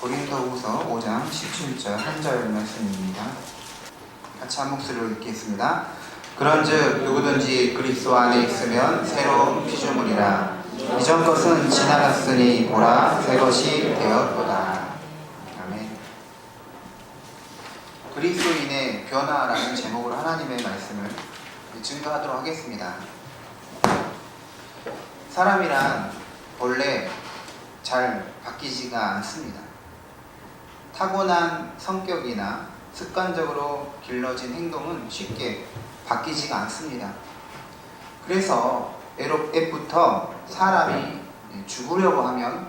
고린도후서 5장 17절 한 절 말씀입니다. 같이 한 목소리로 읽겠습니다. 그런즉 누구든지 그리스도 안에 있으면 새로운 피조물이라. 이전 것은 지나갔으니 보라 새 것이 되었도다. 아멘. 그리스도인의 변화라는 제목으로 하나님의 말씀을 증거하도록 하겠습니다. 사람이란 본래 잘 바뀌지가 않습니다. 타고난 성격이나 습관적으로 길러진 행동은 쉽게 바뀌지가 않습니다. 그래서 애로부터 사람이 죽으려고 하면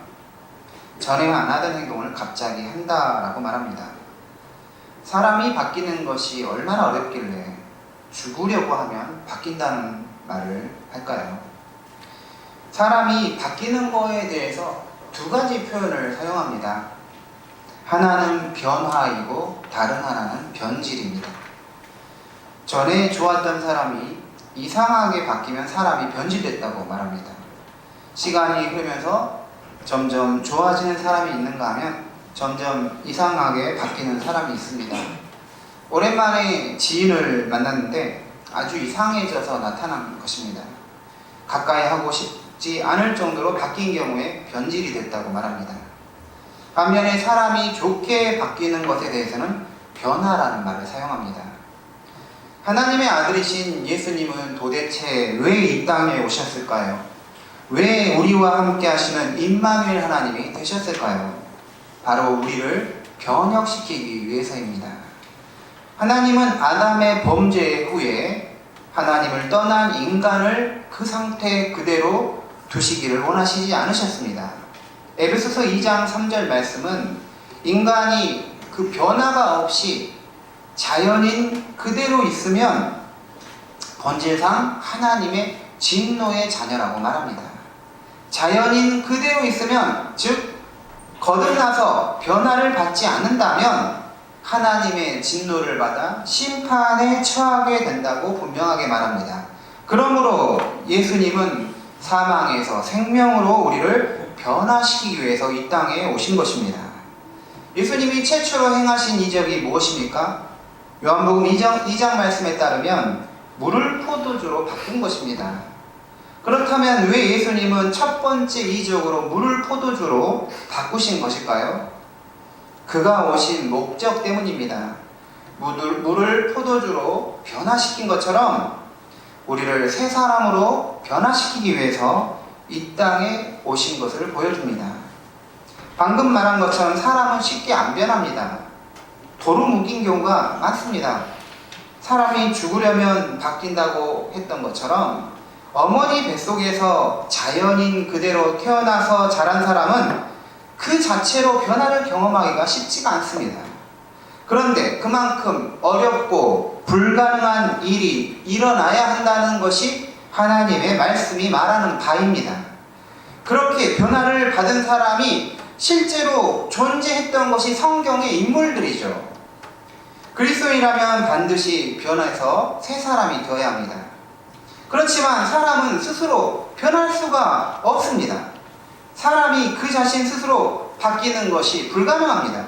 전에 안 하던 행동을 갑자기 한다라고 말합니다. 사람이 바뀌는 것이 얼마나 어렵길래 죽으려고 하면 바뀐다는 말을 할까요? 사람이 바뀌는 거에 대해서 두 가지 표현을 사용합니다. 하나는 변화이고 다른 하나는 변질입니다. 전에 좋았던 사람이 이상하게 바뀌면 사람이 변질됐다고 말합니다. 시간이 흐르면서 점점 좋아지는 사람이 있는가 하면 점점 이상하게 바뀌는 사람이 있습니다. 오랜만에 지인을 만났는데 아주 이상해져서 나타난 것입니다. 가까이 하고 싶지 않을 정도로 바뀐 경우에 변질이 됐다고 말합니다. 반면에 사람이 좋게 바뀌는 것에 대해서는 변화라는 말을 사용합니다. 하나님의 아들이신 예수님은 도대체 왜 이 땅에 오셨을까요? 왜 우리와 함께 하시는 임마누엘 하나님이 되셨을까요? 바로 우리를 변혁시키기 위해서입니다. 하나님은 아담의 범죄 후에 하나님을 떠난 인간을 그 상태 그대로 두시기를 원하시지 않으셨습니다. 에베소서 2장 3절 말씀은 인간이 그 변화가 없이 자연인 그대로 있으면 본질상 하나님의 진노의 자녀라고 말합니다. 자연인 그대로 있으면, 즉 거듭나서 변화를 받지 않는다면 하나님의 진노를 받아 심판에 처하게 된다고 분명하게 말합니다. 그러므로 예수님은 사망에서 생명으로 우리를 변화시키기 위해서 이 땅에 오신 것입니다. 예수님이 최초로 행하신 이적이 무엇입니까? 요한복음 2장 말씀에 따르면 물을 포도주로 바꾼 것입니다. 그렇다면 왜 예수님은 첫 번째 이적으로 물을 포도주로 바꾸신 것일까요? 그가 오신 목적 때문입니다. 물을 포도주로 변화시킨 것처럼 우리를 새 사람으로 변화시키기 위해서 이 땅에 오신 것을 보여줍니다. 방금 말한 것처럼 사람은 쉽게 안 변합니다. 도루 묵인 경우가 많습니다. 사람이 죽으려면 바뀐다고 했던 것처럼 어머니 뱃속에서 자연인 그대로 태어나서 자란 사람은 그 자체로 변화를 경험하기가 쉽지가 않습니다. 그런데 그만큼 어렵고 불가능한 일이 일어나야 한다는 것이 하나님의 말씀이 말하는 바입니다. 그렇게 변화를 받은 사람이 실제로 존재했던 것이 성경의 인물들이죠. 그리스도인이라면 반드시 변해서 새 사람이 되어야 합니다. 그렇지만 사람은 스스로 변할 수가 없습니다. 사람이 그 자신 스스로 바뀌는 것이 불가능합니다.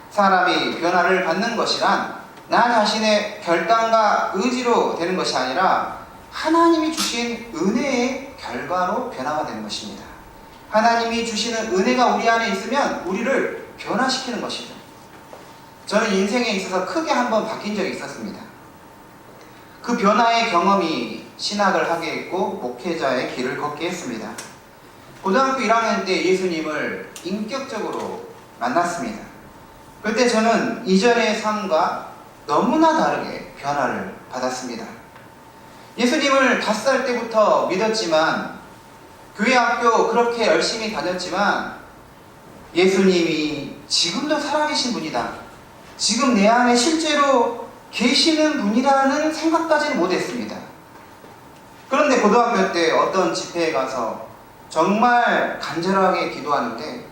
사람이 변화를 받는 것이란 나 자신의 결단과 의지로 되는 것이 아니라 하나님이 주신 은혜의 결과로 변화가 되는 것입니다. 하나님이 주시는 은혜가 우리 안에 있으면 우리를 변화시키는 것이죠. 저는 인생에 있어서 크게 한번 바뀐 적이 있었습니다. 그 변화의 경험이 신학을 하게 했고 목회자의 길을 걷게 했습니다. 고등학교 1학년 때 예수님을 인격적으로 만났습니다. 그때 저는 이전의 삶과 너무나 다르게 변화를 받았습니다. 예수님을 5살 때부터 믿었지만 교회 학교 그렇게 열심히 다녔지만 예수님이 지금도 살아계신 분이다, 지금 내 안에 실제로 계시는 분이라는 생각까지는 못했습니다. 그런데 고등학교 때 어떤 집회에 가서 정말 간절하게 기도하는데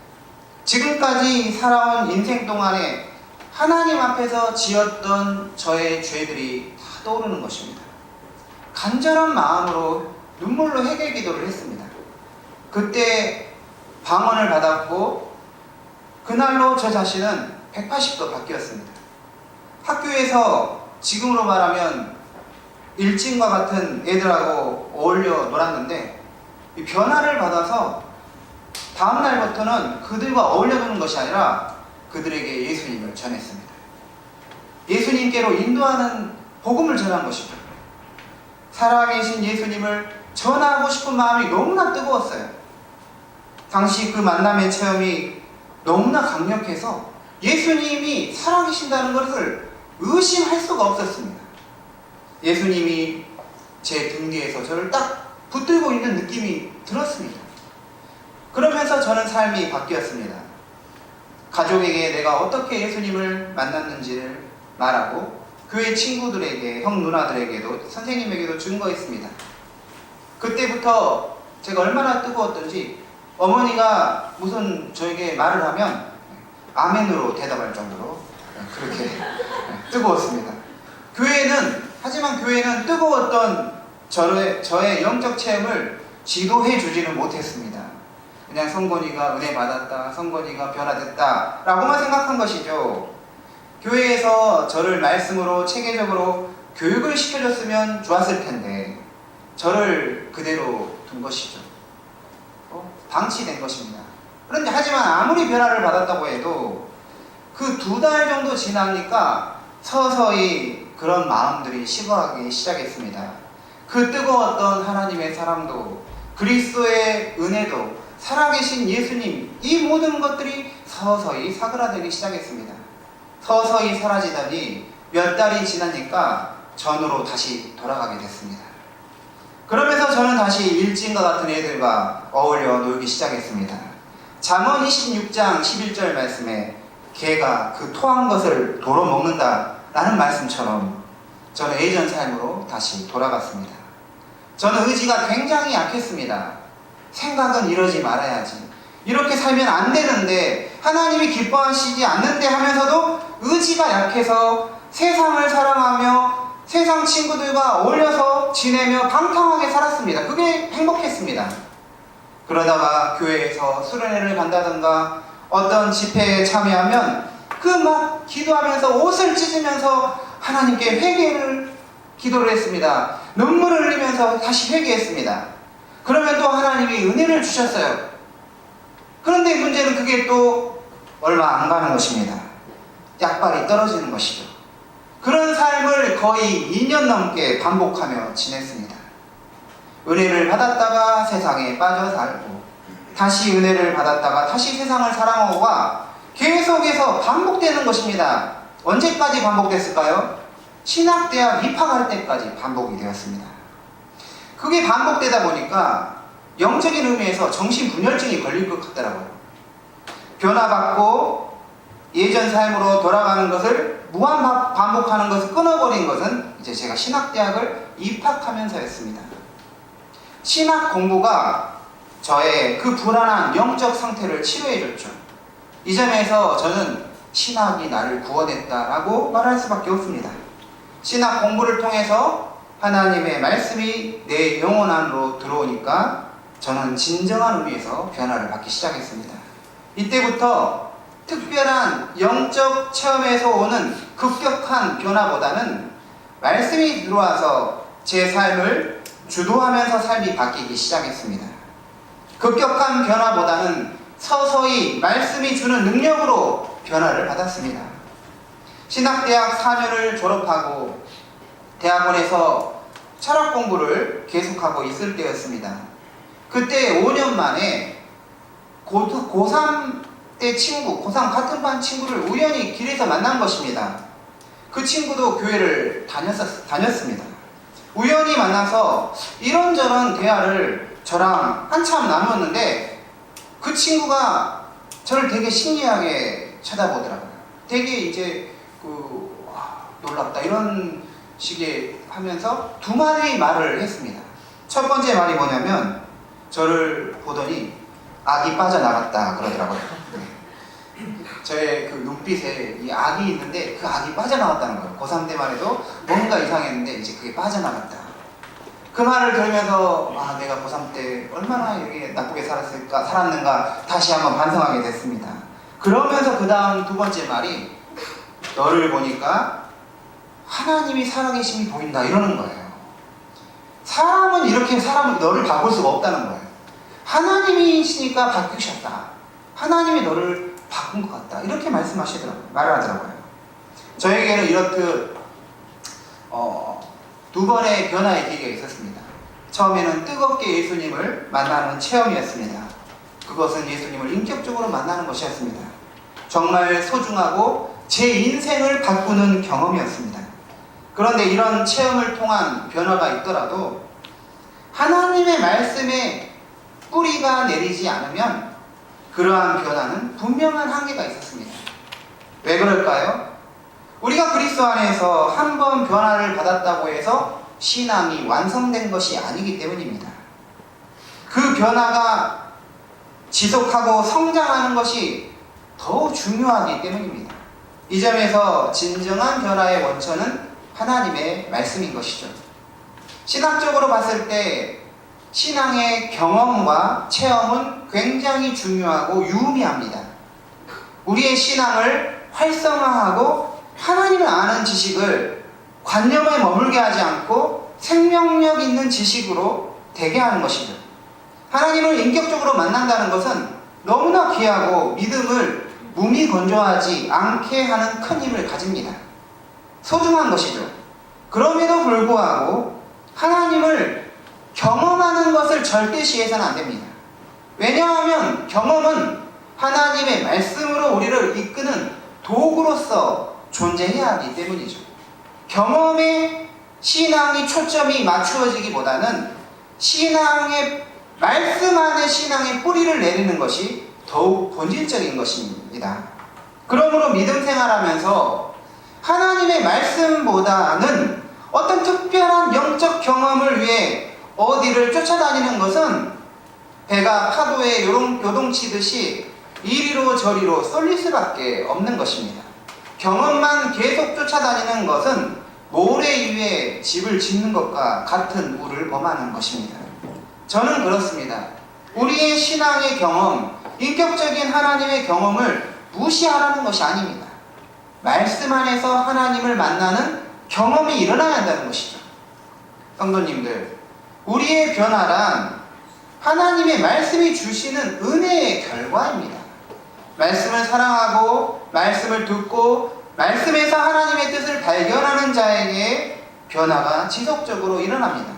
지금까지 살아온 인생 동안에 하나님 앞에서 지었던 저의 죄들이 다 떠오르는 것입니다. 간절한 마음으로 눈물로 회개 기도를 했습니다. 그때 방언을 받았고 그날로 저 자신은 180도 바뀌었습니다. 학교에서 지금으로 말하면 일진과 같은 애들하고 어울려 놀았는데 이 변화를 받아서 다음날부터는 그들과 어울려 노는 것이 아니라 그들에게 예수님을 전했습니다. 예수님께로 인도하는 복음을 전한 것이죠. 살아계신 예수님을 전하고 싶은 마음이 너무나 뜨거웠어요. 당시 그 만남의 체험이 너무나 강력해서 예수님이 살아계신다는 것을 의심할 수가 없었습니다. 예수님이 제 등 뒤에서 저를 딱 붙들고 있는 느낌이 들었습니다. 그러면서 저는 삶이 바뀌었습니다. 가족에게 내가 어떻게 예수님을 만났는지를 말하고 교회 친구들에게, 형 누나들에게도 선생님에게도 증거했습니다. 그때부터 제가 얼마나 뜨거웠던지 어머니가 무슨 저에게 말을 하면 아멘으로 대답할 정도로 그렇게 뜨거웠습니다. 하지만 교회는 뜨거웠던 저의 영적 체험을 지도해 주지는 못했습니다. 그냥 성건이가 은혜 받았다, 성건이가 변화됐다 라고만 생각한 것이죠. 교회에서 저를 말씀으로 체계적으로 교육을 시켜줬으면 좋았을 텐데 저를 그대로 둔 것이죠. 방치된 것입니다. 그런데 하지만 아무리 변화를 받았다고 해도 그 2달 정도 지나니까 서서히 그런 마음들이 식어가기 시작했습니다. 그 뜨거웠던 하나님의 사랑도, 그리스도의 은혜도, 살아계신 예수님, 이 모든 것들이 서서히 사그라들기 시작했습니다. 서서히 사라지더니 몇 달이 지나니까 전으로 다시 돌아가게 됐습니다. 그러면서 저는 다시 일진과 같은 애들과 어울려 놀기 시작했습니다. 잠언 26장 11절 말씀에 개가 그 토한 것을 도로 먹는다 라는 말씀처럼 저는 예전 삶으로 다시 돌아갔습니다. 저는 의지가 굉장히 약했습니다. 생각은 이러지 말아야지, 이렇게 살면 안 되는데, 하나님이 기뻐하시지 않는데 하면서도 의지가 약해서 세상을 사랑하며 세상 친구들과 어울려서 지내며 방탕하게 살았습니다. 그게 행복했습니다. 그러다가 교회에서 수련회를 간다든가 어떤 집회에 참여하면 그 막 기도하면서 옷을 찢으면서 하나님께 기도를 했습니다. 눈물을 흘리면서 다시 회개했습니다. 그러면 또 하나님이 은혜를 주셨어요. 그런데 문제는 그게 또 얼마 안 가는 것입니다. 약발이 떨어지는 것이죠. 그런 삶을 거의 2년 넘게 반복하며 지냈습니다. 은혜를 받았다가 세상에 빠져 살고, 다시 은혜를 받았다가 다시 세상을 사랑하고가 계속해서 반복되는 것입니다. 언제까지 반복됐을까요? 신학대학 입학할 때까지 반복이 되었습니다. 그게 반복되다 보니까 영적인 의미에서 정신분열증이 걸릴 것 같더라고요. 변화받고 예전 삶으로 돌아가는 것을 무한 반복하는 것을 끊어버린 것은 이제 제가 신학대학을 입학하면서였습니다. 신학 공부가 저의 그 불안한 영적 상태를 치료해줬죠. 이 점에서 저는 신학이 나를 구원했다라고 말할 수밖에 없습니다. 신학 공부를 통해서 하나님의 말씀이 내 영혼 안으로 들어오니까 저는 진정한 의미에서 변화를 받기 시작했습니다. 이때부터 특별한 영적 체험에서 오는 급격한 변화보다는 말씀이 들어와서 제 삶을 주도하면서 삶이 바뀌기 시작했습니다. 급격한 변화보다는 서서히 말씀이 주는 능력으로 변화를 받았습니다. 신학대학 4년을 졸업하고 대학원에서 철학 공부를 계속하고 있을 때였습니다. 그때 5년 만에 고3 때 친구, 고3 같은 반 친구를 우연히 길에서 만난 것입니다. 그 친구도 교회를 다녔습니다. 우연히 만나서 이런저런 대화를 저랑 한참 나눴는데 그 친구가 저를 되게 신기하게 쳐다보더라고요. 되게 이제 놀랍다 이런 식의 하면서 2마디의 말을 했습니다. 첫 번째 말이 뭐냐면 저를 보더니 악이 빠져나갔다 그러더라고요. 저의 그 눈빛에 이 악이 있는데 그 악이 빠져나갔다는 거예요. 고3 때만 해도 뭔가 이상했는데 이제 그게 빠져나갔다. 그 말을 들으면서 내가 고3 때 얼마나 이렇게 나쁘게 살았는가 다시 한번 반성하게 됐습니다. 그러면서 그 다음 두 번째 말이 너를 보니까 하나님이 살아계심이 보인다 이러는 거예요. 사람은 이렇게 너를 바꿀 수가 없다는 거예요. 하나님이시니까 바뀌셨다. 하나님이 너를 바꾼 것 같다. 이렇게 말을 하더라고요. 저에게는 이렇듯 두 번의 변화의 계기가 있었습니다. 처음에는 뜨겁게 예수님을 만나는 체험이었습니다. 그것은 예수님을 인격적으로 만나는 것이었습니다. 정말 소중하고 제 인생을 바꾸는 경험이었습니다. 그런데 이런 체험을 통한 변화가 있더라도 하나님의 말씀에 뿌리가 내리지 않으면 그러한 변화는 분명한 한계가 있었습니다. 왜 그럴까요? 우리가 그리스도 안에서 한 번 변화를 받았다고 해서 신앙이 완성된 것이 아니기 때문입니다. 그 변화가 지속하고 성장하는 것이 더욱 중요하기 때문입니다. 이 점에서 진정한 변화의 원천은 하나님의 말씀인 것이죠. 신학적으로 봤을 때 신앙의 경험과 체험은 굉장히 중요하고 유의미합니다. 우리의 신앙을 활성화하고 하나님을 아는 지식을 관념에 머물게 하지 않고 생명력 있는 지식으로 되게 하는 것이죠. 하나님을 인격적으로 만난다는 것은 너무나 귀하고 믿음을 무미건조하지 않게 하는 큰 힘을 가집니다. 소중한 것이죠. 그럼에도 불구하고 하나님을 경험하는 것을 절대시해서는 안 됩니다. 왜냐하면 경험은 하나님의 말씀으로 우리를 이끄는 도구로서 존재해야 하기 때문이죠. 경험에 신앙이 초점이 맞추어지기보다는 말씀 안에 신앙의 뿌리를 내리는 것이 더욱 본질적인 것입니다. 그러므로 믿음 생활하면서 하나님의 말씀보다는 어떤 특별한 영적 경험을 위해 어디를 쫓아다니는 것은 배가 파도에 요동치듯이 이리로 저리로 쏠릴 수밖에 없는 것입니다. 경험만 계속 쫓아다니는 것은 모래 위에 집을 짓는 것과 같은 우를 범하는 것입니다. 저는 그렇습니다. 우리의 신앙의 경험, 인격적인 하나님의 경험을 무시하라는 것이 아닙니다. 말씀 안에서 하나님을 만나는 경험이 일어나야 한다는 것이죠. 성도님들, 우리의 변화란 하나님의 말씀이 주시는 은혜의 결과입니다. 말씀을 사랑하고 말씀을 듣고 말씀에서 하나님의 뜻을 발견하는 자에게 변화가 지속적으로 일어납니다.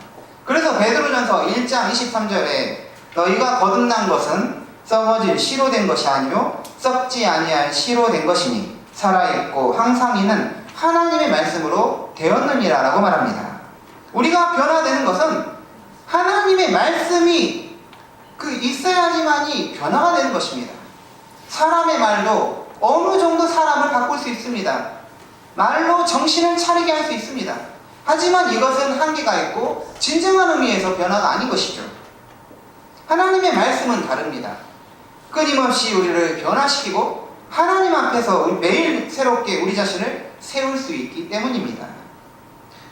그래서 베드로전서 1장 23절에 너희가 거듭난 것은 썩어질 씨로 된 것이 아니요 썩지 아니할 씨로 된 것이니 살아있고 항상 있는 하나님의 말씀으로 되었느니라 라고 말합니다. 우리가 변화되는 것은 하나님의 말씀이 있어야지만이 변화가 되는 것입니다. 사람의 말도 어느 정도 사람을 바꿀 수 있습니다. 말로 정신을 차리게 할 수 있습니다. 하지만 이것은 한계가 있고 진정한 의미에서 변화가 아닌 것이죠. 하나님의 말씀은 다릅니다. 끊임없이 우리를 변화시키고 하나님 앞에서 매일 새롭게 우리 자신을 세울 수 있기 때문입니다.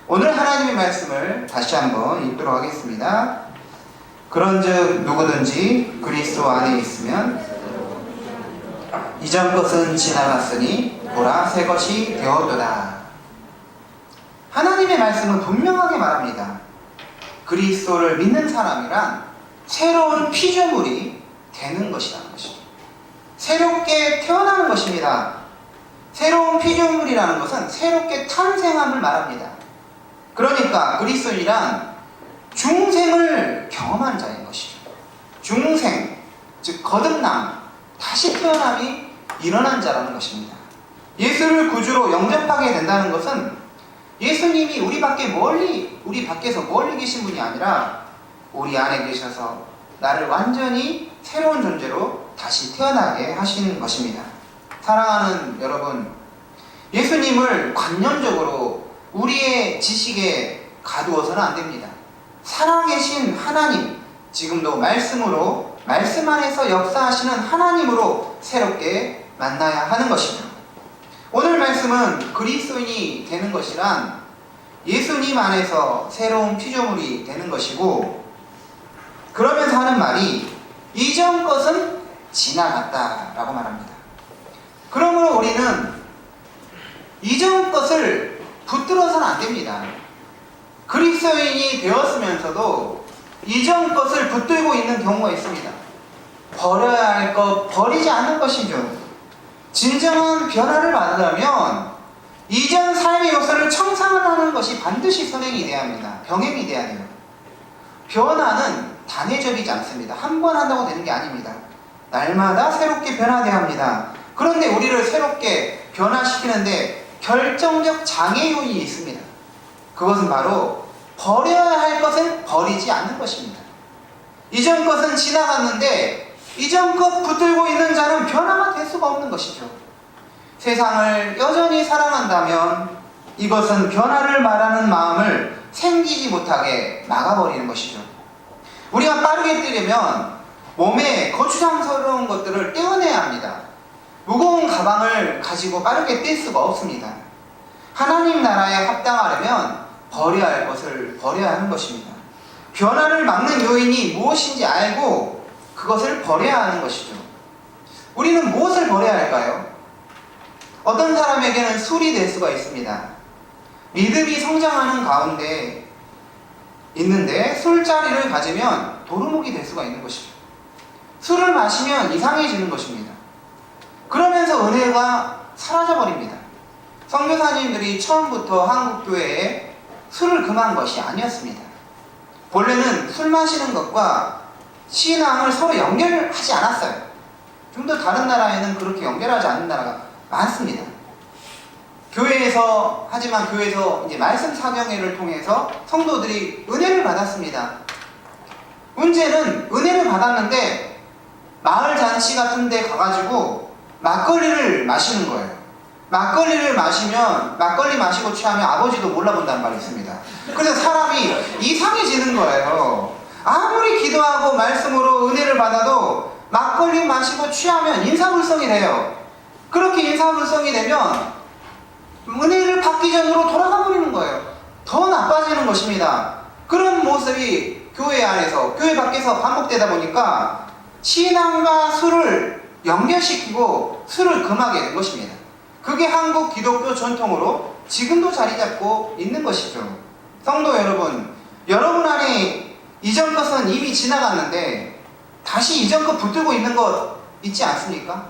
오늘 하나님의 말씀을 다시 한번 읽도록 하겠습니다. 그런즉 누구든지 그리스도 안에 있으면 이전 것은 지나갔으니 보라 새 것이 되었도다. 하나님의 말씀은 분명하게 말합니다. 그리스도를 믿는 사람이란 새로운 피조물이 되는 것이라는 것이죠. 새롭게 태어나는 것입니다. 새로운 피조물이라는 것은 새롭게 탄생함을 말합니다. 그러니까 그리스도인이란 중생을 경험한 자인 것이죠. 중생, 즉 거듭남, 다시 태어남이 일어난 자라는 것입니다. 예수를 구주로 영접하게 된다는 것은 예수님이 우리 밖에서 멀리 계신 분이 아니라 우리 안에 계셔서 나를 완전히 새로운 존재로 다시 태어나게 하시는 것입니다. 사랑하는 여러분, 예수님을 관념적으로 우리의 지식에 가두어서는 안 됩니다. 살아계신 하나님, 지금도 말씀으로, 말씀 안에서 역사하시는 하나님으로 새롭게 만나야 하는 것이죠. 오늘 말씀은 그리스도인이 되는 것이란 예수님 안에서 새로운 피조물이 되는 것이고, 그러면서 하는 말이 이전 것은 지나갔다 라고 말합니다. 그러므로 우리는 이전 것을 붙들어서는 안 됩니다. 그리스도인이 되었으면서도 이전 것을 붙들고 있는 경우가 있습니다. 버려야 할 것 버리지 않는 것이죠. 진정한 변화를 받으려면 이전 삶의 요소를 청산을 하는 것이 반드시 선행이 돼야 합니다. 병행이 돼야 돼요. 변화는 단회적이지 않습니다. 한 번 한다고 되는 게 아닙니다. 날마다 새롭게 변화돼야 합니다. 그런데 우리를 새롭게 변화시키는데 결정적 장애 요인이 있습니다. 그것은 바로 버려야 할 것을 버리지 않는 것입니다. 이전 것은 지나갔는데 이전 것 붙들고 있는 자는 변화가 될 수가 없는 것이죠. 세상을 여전히 사랑한다면 이것은 변화를 말하는 마음을 생기지 못하게 막아버리는 것이죠. 우리가 빠르게 뛰려면 몸에 거추장스러운 것들을 떼어내야 합니다. 무거운 가방을 가지고 빠르게 뛸 수가 없습니다. 하나님 나라에 합당하려면 버려야 할 것을 버려야 하는 것입니다. 변화를 막는 요인이 무엇인지 알고 그것을 버려야 하는 것이죠. 우리는 무엇을 버려야 할까요? 어떤 사람에게는 술이 될 수가 있습니다. 믿음이 성장하는 가운데 있는데 술자리를 가지면 도루묵이 될 수가 있는 것이죠. 술을 마시면 이상해지는 것입니다. 그러면서 은혜가 사라져버립니다. 선교사님들이 처음부터 한국교회에 술을 금한 것이 아니었습니다. 본래는 술 마시는 것과 신앙을 서로 연결하지 않았어요. 좀 더 다른 나라에는 그렇게 연결하지 않는 나라가 많습니다. 하지만 교회에서 이제 말씀 사경회를 통해서 성도들이 은혜를 받았습니다. 문제는 은혜를 받았는데 마을 잔치 같은 데 가가지고 막걸리를 마시는 거예요. 막걸리를 마시면, 막걸리 마시고 취하면 아버지도 몰라본다는 말이 있습니다. 그래서 사람이 이상해지는 거예요. 아무리 기도하고 말씀으로 은혜를 받아도 막걸리 마시고 취하면 인사불성이 돼요. 그렇게 인사불성이 되면 은혜를 받기 전으로 돌아가 버리는 거예요. 더 나빠지는 것입니다. 그런 모습이 교회 안에서, 교회 밖에서 반복되다 보니까 신앙과 술을 연결시키고 술을 금하게 된 것입니다. 그게 한국 기독교 전통으로 지금도 자리 잡고 있는 것이죠. 성도 여러분, 여러분 안에 이전 것은 이미 지나갔는데 다시 이전 것 붙들고 있는 것 있지 않습니까?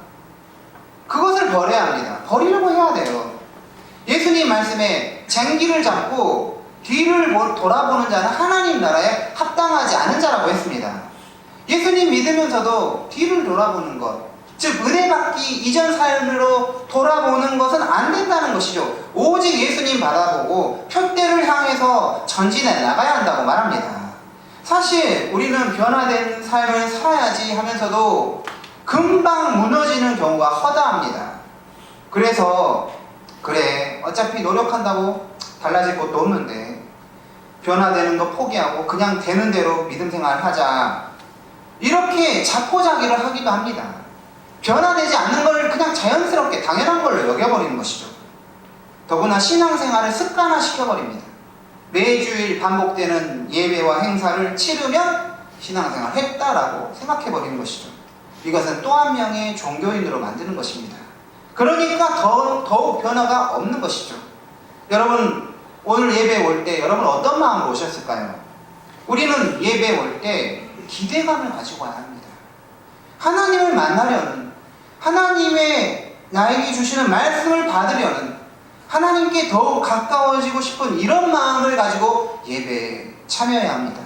그것을 버려야 합니다. 버리려고 해야 돼요. 예수님 말씀에 쟁기를 잡고 뒤를 돌아보는 자는 하나님 나라에 합당하지 않은 자라고 했습니다. 예수님 믿으면서도 뒤를 돌아보는 것, 즉 은혜 받기 이전 삶으로 돌아보는 것은 안 된다는 것이죠. 오직 예수님 바라보고 표대를 향해서 전진해 나가야 한다고 말합니다. 사실 우리는 변화된 삶을 살아야지 하면서도 금방 무너지는 경우가 허다합니다. 그래서 그래, 어차피 노력한다고 달라질 것도 없는데 변화되는 거 포기하고 그냥 되는 대로 믿음 생활을 하자, 이렇게 자포자기를 하기도 합니다. 변화되지 않는 걸 그냥 자연스럽게 당연한 걸로 여겨버리는 것이죠. 더구나 신앙생활을 습관화 시켜버립니다. 매주일 반복되는 예배와 행사를 치르면 신앙생활을 했다라고 생각해버리는 것이죠. 이것은 또 한 명의 종교인으로 만드는 것입니다. 그러니까 더욱 변화가 없는 것이죠. 여러분, 오늘 예배 올 때 여러분 어떤 마음으로 오셨을까요? 우리는 예배 올 때 기대감을 가지고 와야 합니다. 하나님을 만나려는, 하나님의 나에게 주시는 말씀을 받으려는, 하나님께 더욱 가까워지고 싶은 이런 마음을 가지고 예배에 참여해야 합니다.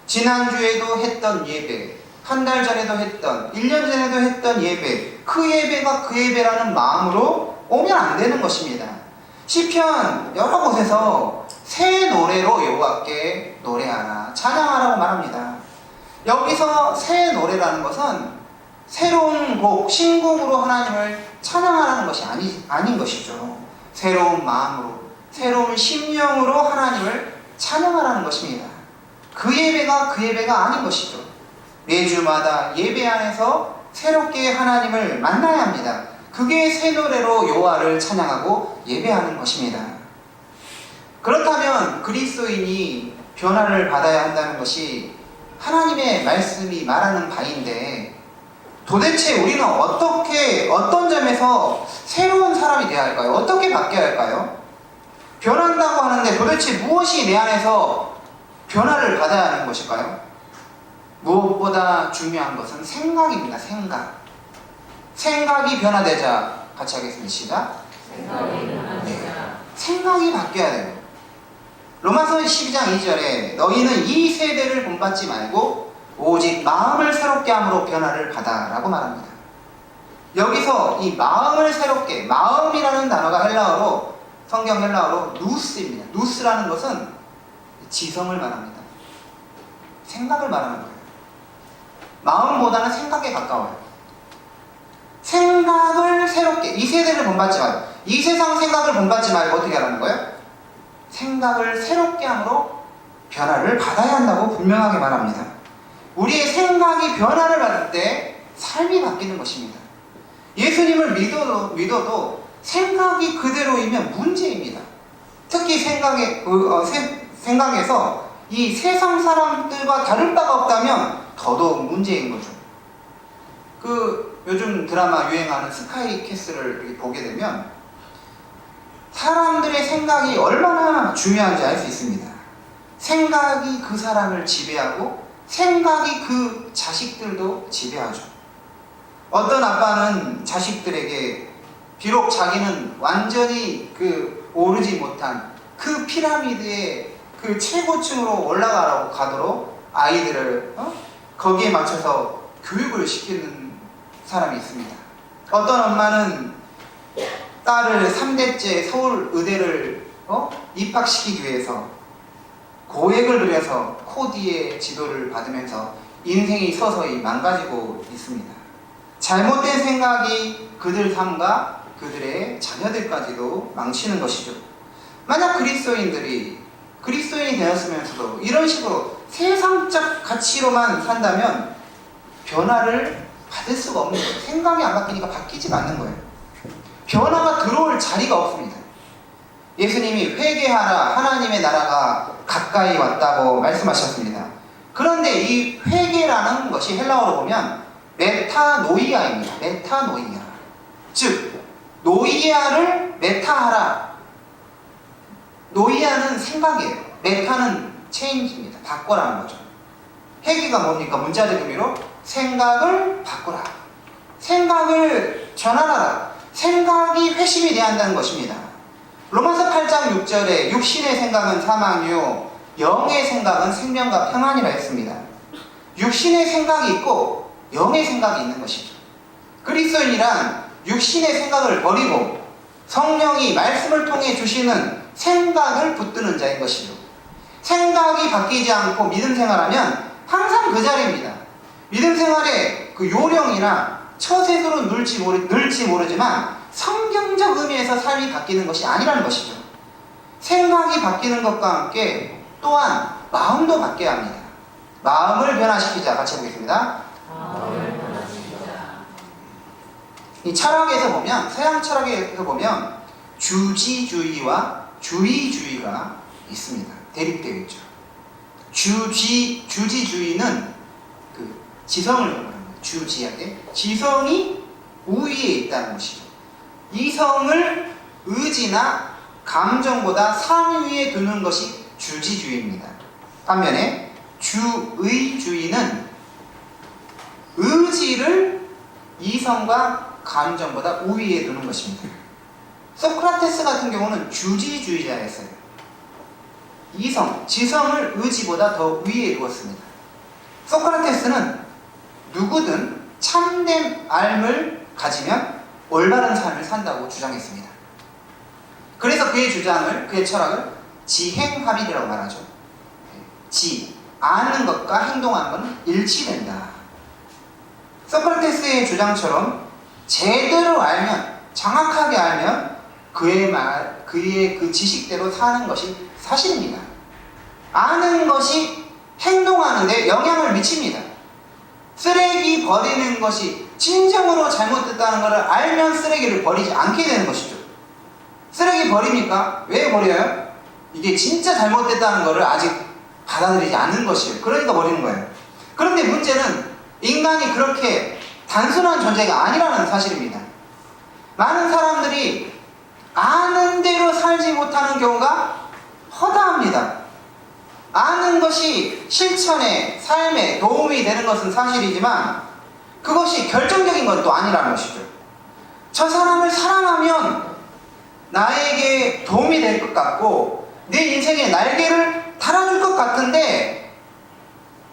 지난주에도 했던 예배, 한 달 전에도 했던, 1년 전에도 했던 예배, 그 예배가 그 예배라는 마음으로 오면 안 되는 것입니다. 시편 여러 곳에서 새 노래로 여호와께 노래하라, 찬양하라고 말합니다. 여기서 새 노래라는 것은 새로운 곡, 신곡으로 하나님을 찬양하라는 것이 아닌 것이죠. 새로운 마음으로, 새로운 심령으로 하나님을 찬양하라는 것입니다. 그 예배가 아닌 것이죠. 매주마다 예배 안에서 새롭게 하나님을 만나야 합니다. 그게 새 노래로 여호와를 찬양하고 예배하는 것입니다. 그렇다면 그리스도인이 변화를 받아야 한다는 것이 하나님의 말씀이 말하는 바인데, 도대체 우리는 어떤 점에서 새로운 사람이 되어야 할까요? 어떻게 바뀌어야 할까요? 변한다고 하는데 도대체 무엇이 내 안에서 변화를 받아야 하는 것일까요? 무엇보다 중요한 것은 생각입니다. 생각이 변화되자 같이 하겠습니다. 시작. 생각이 바뀌어야 돼요. 로마서 12장 2절에 너희는 이 세대를 본받지 말고 오직 마음을 새롭게 함으로 변화를 받아 라고 말합니다. 여기서 이 마음을 새롭게, 마음이라는 단어가 성경 헬라어로 누스입니다. 누스라는 것은 지성을 말합니다. 생각을 말하는 거예요. 마음보다는 생각에 가까워요. 생각을 새롭게, 이 세대를 본받지 말고, 이 세상 생각을 본받지 말고 어떻게 하라는 거예요? 생각을 새롭게 함으로 변화를 받아야 한다고 분명하게 말합니다. 우리의 생각이 변화를 받을 때 삶이 바뀌는 것입니다. 예수님을 믿어도 생각이 그대로이면 문제입니다. 특히 생각에서 이 세상 사람들과 다를 바가 없다면 더더욱 문제인 거죠. 요즘 드라마 유행하는 스카이 캐슬을 보게 되면 사람들의 생각이 얼마나 중요한지 알 수 있습니다. 생각이 그 사람을 지배하고 생각이 그 자식들도 지배하죠. 어떤 아빠는 자식들에게 비록 자기는 완전히 오르지 못한 그 피라미드의 그 최고층으로 올라가라고 가도록 아이들을 거기에 맞춰서 교육을 시키는 사람이 있습니다. 어떤 엄마는 딸을 3대째 서울 의대를 입학시키기 위해서 고액을 들여서 코디의 지도를 받으면서 인생이 서서히 망가지고 있습니다. 잘못된 생각이 그들 삶과 그들의 자녀들까지도 망치는 것이죠. 만약 그리스도인이 되었으면서도 이런 식으로 세상적 가치로만 산다면 변화를 받을 수가 없는 거예요. 생각이 안 바뀌니까 바뀌지가 않는 거예요. 변화가 들어올 자리가 없습니다. 예수님이 회개하라, 하나님의 나라가 가까이 왔다고 말씀하셨습니다. 그런데 이 회개라는 것이 헬라어로 보면 메타노이아입니다. 메타노이아. 즉 노이아를 메타하라. 노이아는 생각이에요. 메타는 체인지입니다. 바꿔라는 거죠. 회개가 뭡니까? 문자적 의미로 생각을 바꾸라. 생각을 전환하라. 생각이 회심이 돼야 한다는 것입니다. 로마서 8장 6절에 육신의 생각은 사망이요 영의 생각은 생명과 평안이라 했습니다. 육신의 생각이 있고 영의 생각이 있는 것이죠. 그리스도인이란 육신의 생각을 버리고 성령이 말씀을 통해 주시는 생각을 붙드는 자인 것이죠. 생각이 바뀌지 않고 믿음 생활하면 항상 그 자리입니다. 믿음 생활의 그 요령이나 처세술은 늘지 모르지만 성경적 의미에서 삶이 바뀌는 것이 아니라는 것이죠. 생각이 바뀌는 것과 함께 또한 마음도 바뀌어야 합니다. 마음을 변화시키자. 같이 해보겠습니다. 이 철학에서 보면, 서양 철학에서 보면 주지주의와 주의주의가 있습니다. 대립되어 있죠. 주지주의는 그 지성을 말합니다. 주지하게 지성이 우위에 있다는 것이죠. 이성을 의지나 감정보다 상위에 두는 것이 주지주의입니다. 반면에 주의주의는 의지를 이성과 감정보다 우위에 두는 것입니다. 소크라테스 같은 경우는 주지주의자였어요. 지성을 의지보다 더 위에 두었습니다. 소크라테스는 누구든 참된 알을 가지면 올바른 삶을 산다고 주장했습니다. 그래서 그의 철학을 지행합일이라고 말하죠. 아는 것과 행동하는 것은 일치된다. 소크라테스의 주장처럼 제대로 알면, 정확하게 알면 그의 그 지식대로 사는 것이 사실입니다. 아는 것이 행동하는데 영향을 미칩니다. 쓰레기 버리는 것이 진정으로 잘못됐다는 것을 알면 쓰레기를 버리지 않게 되는 것이죠. 쓰레기 버립니까? 왜 버려요? 이게 진짜 잘못됐다는 것을 아직 받아들이지 않는 것이에요. 그러니까 버리는 거예요. 그런데 문제는 인간이 그렇게 단순한 존재가 아니라는 사실입니다. 많은 사람들이 아는 대로 살지 못하는 경우가 허다합니다. 아는 것이 실천에, 삶에 도움이 되는 것은 사실이지만 그것이 결정적인 건 또 아니라는 것이죠. 저 사람을 사랑하면 나에게 도움이 될 것 같고 내 인생에 날개를 달아줄 것 같은데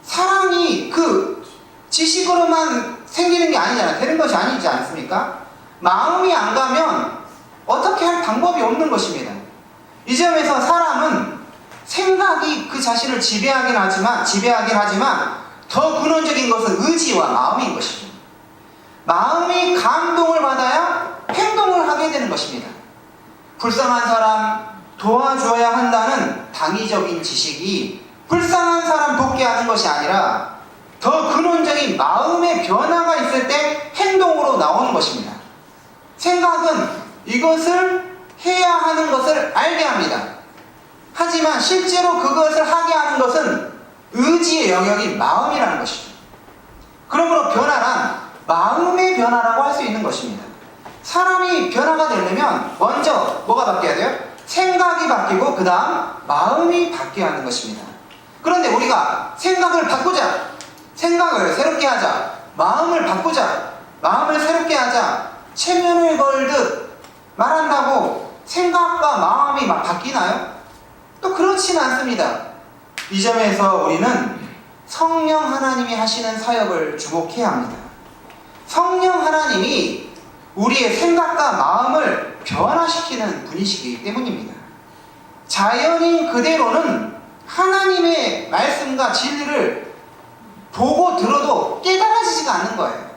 사랑이 그 지식으로만 생기는 게 아니잖아요. 되는 것이 아니지 않습니까? 마음이 안 가면 어떻게 할 방법이 없는 것입니다. 이 점에서 사람은 생각이 그 자신을 지배하긴 하지만 더 근원적인 것은 의지와 마음인 것이죠. 마음이 감동을 받아야 행동을 하게 되는 것입니다. 불쌍한 사람 도와줘야 한다는 당위적인 지식이 불쌍한 사람 돕게 하는 것이 아니라 더 근원적인 마음의 변화가 있을 때 행동으로 나오는 것입니다. 생각은 이것을 해야 하는 것을 알게 합니다. 하지만 실제로 그것을 하게 하는 것은 의지의 영역이 마음이라는 것이죠. 그러므로 변화란 마음의 변화라고 할 수 있는 것입니다. 사람이 변화가 되려면 먼저 뭐가 바뀌어야 돼요? 생각이 바뀌고 그 다음 마음이 바뀌어야 하는 것입니다. 그런데 우리가 생각을 바꾸자, 생각을 새롭게 하자, 마음을 바꾸자, 마음을 새롭게 하자, 체면을 걸듯 말한다고 생각과 마음이 막 바뀌나요? 또 그렇지는 않습니다. 이 점에서 우리는 성령 하나님이 하시는 사역을 주목해야 합니다. 성령 하나님이 우리의 생각과 마음을 변화시키는 분이시기 때문입니다. 자연인 그대로는 하나님의 말씀과 진리를 보고 들어도 깨달아지지가 않는 거예요.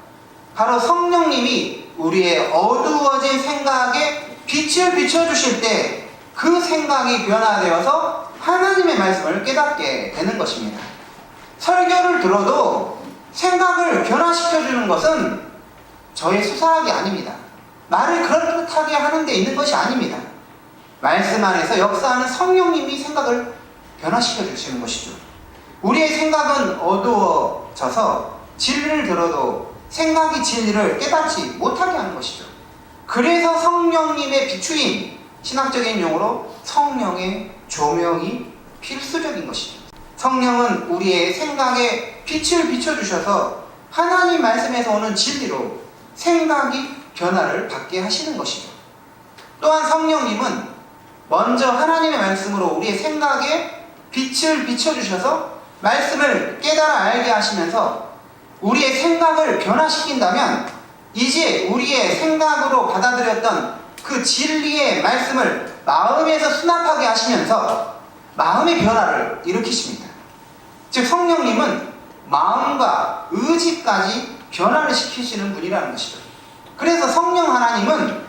바로 성령님이 우리의 어두워진 생각에 빛을 비춰주실 때 그 생각이 변화되어서 하나님의 말씀을 깨닫게 되는 것입니다. 설교를 들어도 생각을 변화시켜주는 것은 저의 수사학이 아닙니다. 말을 그럴듯하게 하는 데 있는 것이 아닙니다. 말씀 안에서 역사하는 성령님이 생각을 변화시켜 주시는 것이죠. 우리의 생각은 어두워져서 진리를 들어도 생각이 진리를 깨닫지 못하게 하는 것이죠. 그래서 성령님의 비추임, 신학적인 용어로 성령의 조명이 필수적인 것이죠. 성령은 우리의 생각에 빛을 비춰주셔서 하나님 말씀에서 오는 진리로 생각이 변화를 받게 하시는 것이죠. 또한 성령님은 먼저 하나님의 말씀으로 우리의 생각에 빛을 비춰주셔서 말씀을 깨달아 알게 하시면서 우리의 생각을 변화시킨다면 이제 우리의 생각으로 받아들였던 그 진리의 말씀을 마음에서 수납하게 하시면서 마음의 변화를 일으키십니다. 즉 성령님은 마음과 의지까지 변화를 시키시는 분이라는 것이죠. 그래서 성령 하나님은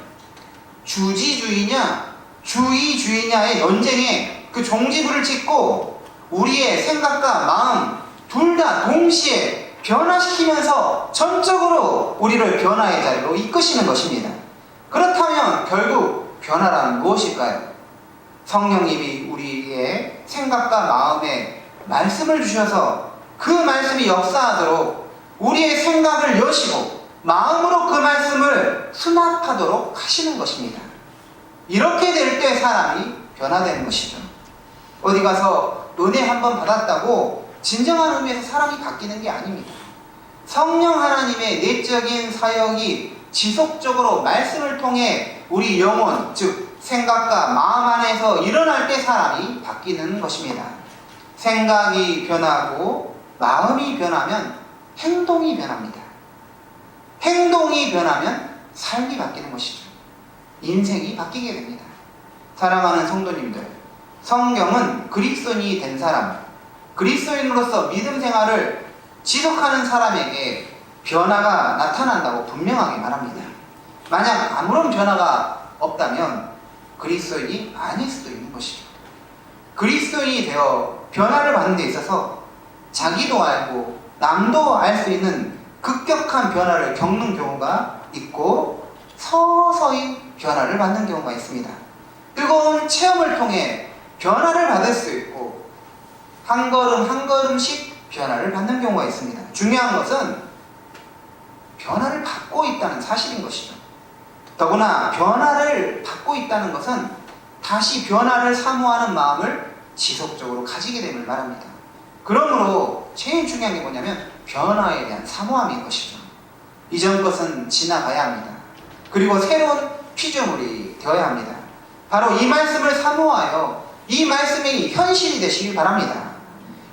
주지주의냐 주의주의냐의 논쟁에 그 종지부를 찍고 우리의 생각과 마음 둘 다 동시에 변화시키면서 전적으로 우리를 변화의 자리로 이끄시는 것입니다. 그렇다면 결국 변화란 무엇일까요? 성령님이 우리의 생각과 마음에 말씀을 주셔서 그 말씀이 역사하도록 우리의 생각을 여시고 마음으로 그 말씀을 수납하도록 하시는 것입니다. 이렇게 될 때 사람이 변화되는 것이죠. 어디 가서 은혜 한번 받았다고 진정한 의미에서 사람이 바뀌는 게 아닙니다. 성령 하나님의 내적인 사역이 지속적으로 말씀을 통해 우리 영혼, 즉 생각과 마음 안에서 일어날 때 사람이 바뀌는 것입니다. 생각이 변하고 마음이 변하면 행동이 변합니다. 행동이 변하면 삶이 바뀌는 것이죠. 인생이 바뀌게 됩니다. 사랑하는 성도님들, 성경은 그리스도인이 된 사람, 그리스도인으로서 믿음 생활을 지속하는 사람에게 변화가 나타난다고 분명하게 말합니다. 만약 아무런 변화가 없다면 그리스도인이 아닐 수도 있는 것이죠. 그리스도인이 되어 변화를 받는 데 있어서 자기도 알고 남도 알 수 있는 급격한 변화를 겪는 경우가 있고 서서히 변화를 받는 경우가 있습니다. 뜨거운 체험을 통해 변화를 받을 수 있고 한 걸음 한 걸음씩 변화를 받는 경우가 있습니다. 중요한 것은 변화를 받고 있다는 사실인 것이죠. 더구나 변화를 받고 있다는 것은 다시 변화를 사모하는 마음을 지속적으로 가지게 됨을 말합니다. 그러므로 제일 중요한 게 뭐냐면 변화에 대한 사모함인 것이죠. 이전 것은 지나가야 합니다. 그리고 새로운 피조물이 되어야 합니다. 바로 이 말씀을 사모하여 이 말씀이 현실이 되시길 바랍니다.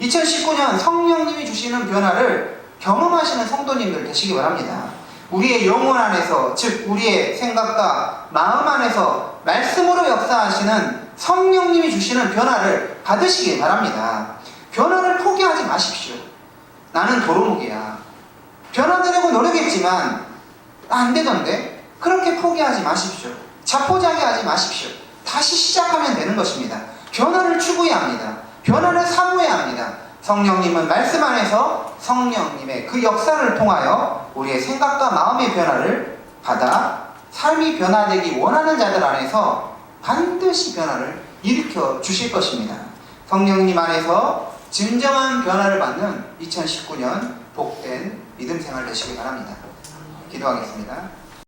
2019년 성령님이 주시는 변화를 경험하시는 성도님들 되시기 바랍니다. 우리의 영혼 안에서, 즉 우리의 생각과 마음 안에서 말씀으로 역사하시는 성령님이 주시는 변화를 받으시길 바랍니다. 변화를 포기하지 마십시오. 나는 도루묵이야. 변화되려고 노력했지만 안 되던데? 그렇게 포기하지 마십시오. 자포자기하지 마십시오. 다시 시작하면 되는 것입니다. 변화를 추구해야 합니다. 변화를 사모해야 합니다. 성령님은 말씀 안에서 성령님의 그 역사를 통하여 우리의 생각과 마음의 변화를 받아 삶이 변화되기 원하는 자들 안에서 반드시 변화를 일으켜 주실 것입니다. 성령님 안에서 진정한 변화를 받는 2019년 복된 믿음 생활 되시기 바랍니다. 기도하겠습니다.